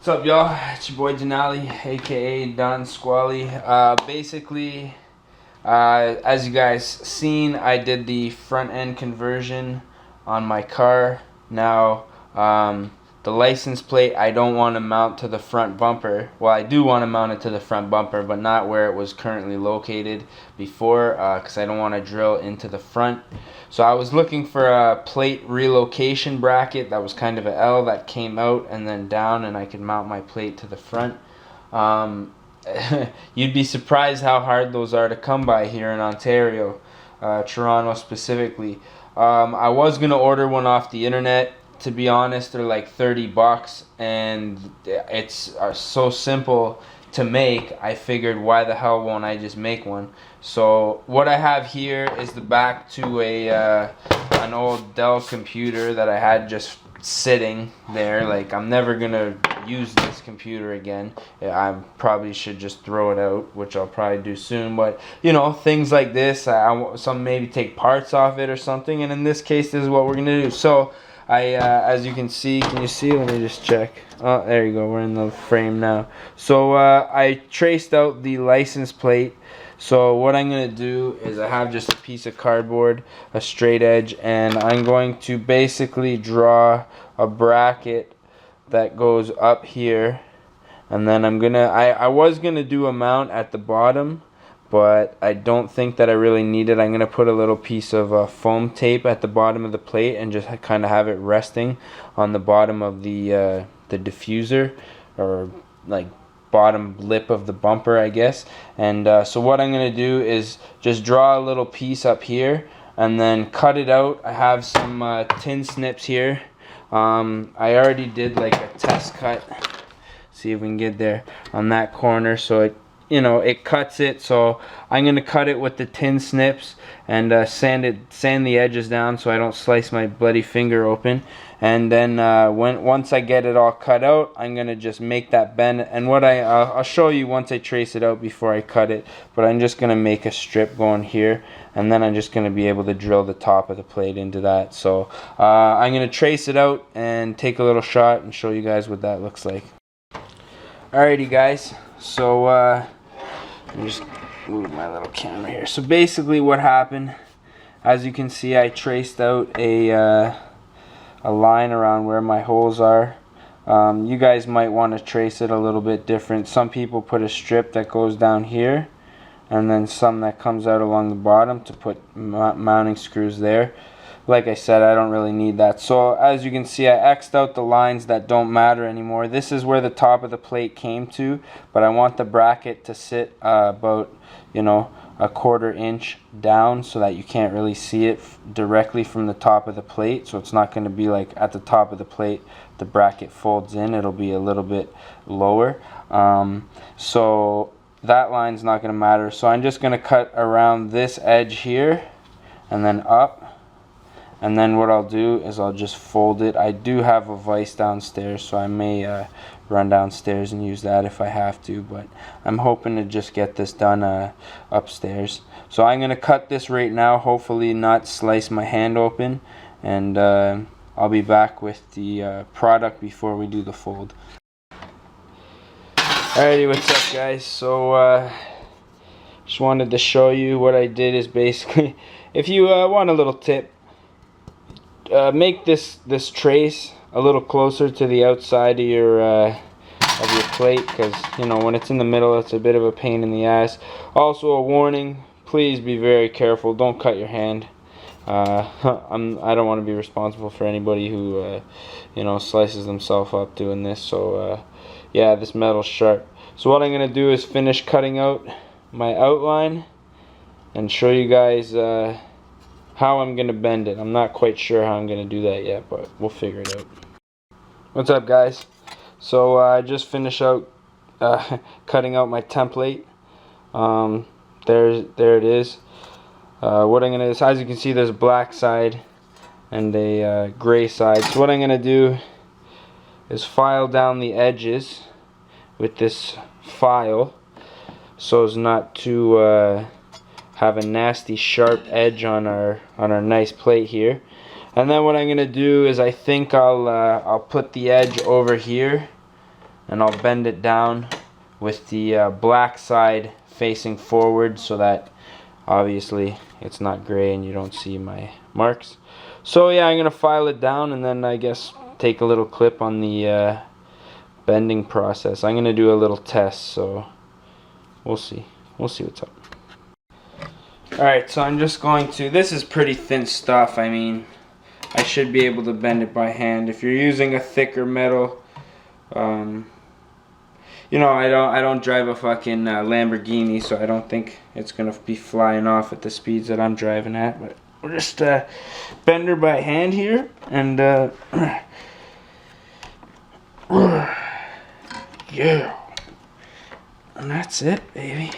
What's up, y'all? It's your boy Denali, aka Don Squally. Basically, as you guys seen, I did the front end conversion on my car. Now, the license plate I don't want to mount to the front bumper. Well, I do want to mount it to the front bumper, but not where it was currently located before, because I don't want to drill into the front. So I was looking for a plate relocation bracket that was kind of an L that came out and then down, and I could mount my plate to the front. You'd be surprised how hard those are to come by here in Ontario, Toronto specifically. I was gonna order one off the internet. To be honest, they're like $30, and it's so simple to make. I figured, why the hell won't I just make one? So what I have here is the back to an old Dell computer that I had just sitting there. Like, I'm never gonna use this computer again. I probably should just throw it out, which I'll probably do soon. But you know, things like this, some maybe take parts off it or something, and in this case, this is what we're gonna do. So as you can see, you see? Let me just check. Oh, there you go. We're in the frame now. So I traced out the license plate. So what I'm going to do is I have just a piece of cardboard, a straight edge, and I'm going to basically draw a bracket that goes up here. And then I was going to do a mount at the bottom, but I don't think that I really need it. I'm going to put a little piece of foam tape at the bottom of the plate and just kind of have it resting on the bottom of the diffuser, or like bottom lip of the bumper, I guess. And so what I'm going to do is just draw a little piece up here and then cut it out. I have some tin snips here. I already did like a test cut. See if we can get there on that corner, so it cuts it. So I'm gonna cut it with the tin snips and sand the edges down so I don't slice my bloody finger open. And then once I get it all cut out, I'm gonna just make that bend. And what I'll show you once I trace it out before I cut it. But I'm just gonna make a strip going here, and then I'm just gonna be able to drill the top of the plate into that. So I'm gonna trace it out and take a little shot and show you guys what that looks like. Alrighty, guys. So let me just move my little camera here. So basically what happened, as you can see, I traced out a line around where my holes are. You guys might want to trace it a little bit different. Some people put a strip that goes down here, and then some that comes out along the bottom to put mounting screws there. Like I said, I don't really need that. So as you can see, I X'd out the lines that don't matter anymore. This is where the top of the plate came to, but I want the bracket to sit about, a 1/4 inch down, so that you can't really see it directly from the top of the plate. So it's not going to be like at the top of the plate the bracket folds in. It'll be a little bit lower. So that line's not going to matter. So I'm just going to cut around this edge here and then up. And then what I'll do is I'll just fold it. I do have a vise downstairs, so I may run downstairs and use that if I have to, but I'm hoping to just get this done upstairs. So I'm going to cut this right now, hopefully not slice my hand open, and I'll be back with the product before we do the fold. Alrighty, what's up, guys? So just wanted to show you what I did. Is basically, if you want a little tip, make this trace a little closer to the outside of your plate, because when it's in the middle, it's a bit of a pain in the ass. Also, a warning: please be very careful. Don't cut your hand. I don't want to be responsible for anybody who slices themselves up doing this. So yeah, this metal's sharp. So what I'm gonna do is finish cutting out my outline and show you guys how I'm going to bend it. I'm not quite sure how I'm going to do that yet, but we'll figure it out. What's up, guys? So I just finished out cutting out my template. There it is. What I'm going to, as you can see, there's a black side and a gray side. So what I'm going to do is file down the edges with this file so as not to have a nasty sharp edge on our nice plate here. And then what I'm gonna do is I think I'll put the edge over here and I'll bend it down with the black side facing forward so that obviously it's not gray and you don't see my marks. So yeah, I'm gonna file it down and then I guess take a little clip on the bending process. I'm gonna do a little test, so we'll see what's up. Alright, so I'm just going to, this is pretty thin stuff. I mean, I should be able to bend it by hand. If you're using a thicker metal, you know, I don't drive a fucking Lamborghini, so I don't think it's gonna be flying off at the speeds that I'm driving at. But we'll just bend her by hand here, and yeah, and that's it, baby.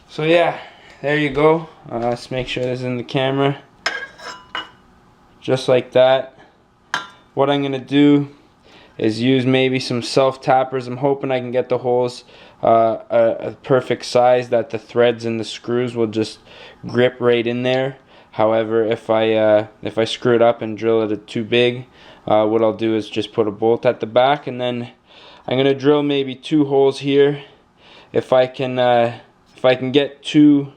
So yeah, there you go. Let's make sure this is in the camera. Just like that. What I'm gonna do is use maybe some self-tappers. I'm hoping I can get the holes a perfect size that the threads and the screws will just grip right in there. However, if I screw it up and drill it too big, what I'll do is just put a bolt at the back, and then I'm gonna drill maybe 2 holes here. If I can get 2,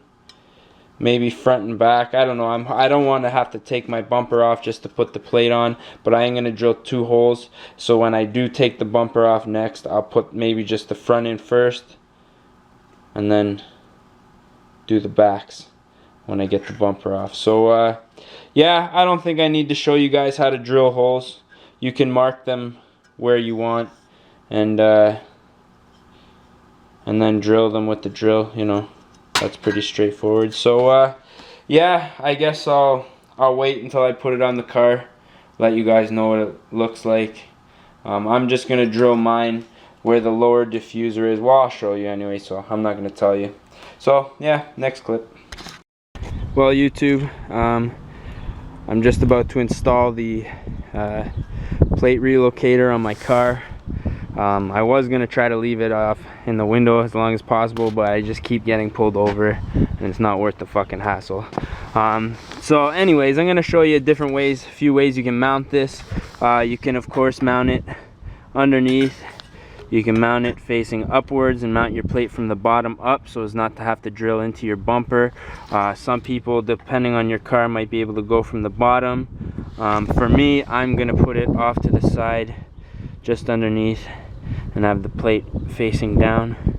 maybe front and back. I don't know. I don't want to have to take my bumper off just to put the plate on, but I am going to drill 2 holes. So when I do take the bumper off next, I'll put maybe just the front in first, and then do the backs when I get the bumper off. So yeah, I don't think I need to show you guys how to drill holes. You can mark them where you want, and then drill them with the drill. You know, that's pretty straightforward. So yeah, I guess I'll wait until I put it on the car, let you guys know what it looks like. I'm just gonna drill mine where the lower diffuser is. Well, I'll show you anyway, so I'm not gonna tell you. So yeah, next clip. Well, YouTube, I'm just about to install the plate relocator on my car. I was going to try to leave it off in the window as long as possible, but I just keep getting pulled over and it's not worth the fucking hassle. So anyways, I'm going to show you different ways, a few ways you can mount this. You can of course mount it underneath. You can mount it facing upwards and mount your plate from the bottom up so as not to have to drill into your bumper. Some people, depending on your car, might be able to go from the bottom. For me, I'm going to put it off to the side, just underneath, and have the plate facing down.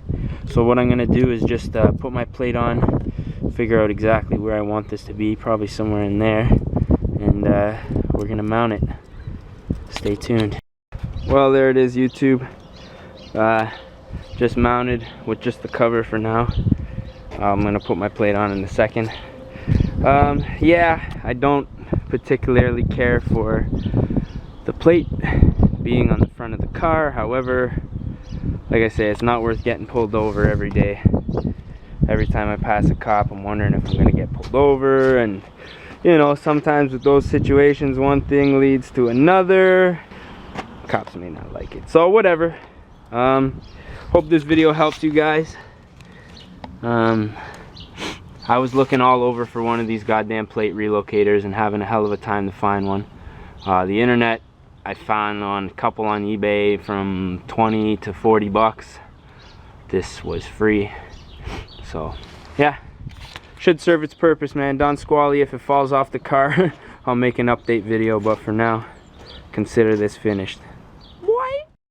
So what I'm going to do is just put my plate on, figure out exactly where I want this to be, probably somewhere in there, and we're going to mount it. Stay tuned. Well, there it is, YouTube. Just mounted with just the cover for now. I'm going to put my plate on in a second. Yeah, I don't particularly care for the plate being on the front of the car. However, like I say, it's not worth getting pulled over every day. Every time I pass a cop, I'm wondering if I'm going to get pulled over, and you know, sometimes with those situations, one thing leads to another. Cops may not like it, so whatever. Hope this video helps you guys. I was looking all over for one of these goddamn plate relocators and having a hell of a time to find one. The internet, I found on a couple on eBay from 20 to 40 bucks. This was free. So yeah, should serve its purpose, man. Don't squally if it falls off the car. I'll make an update video, but for now, consider this finished.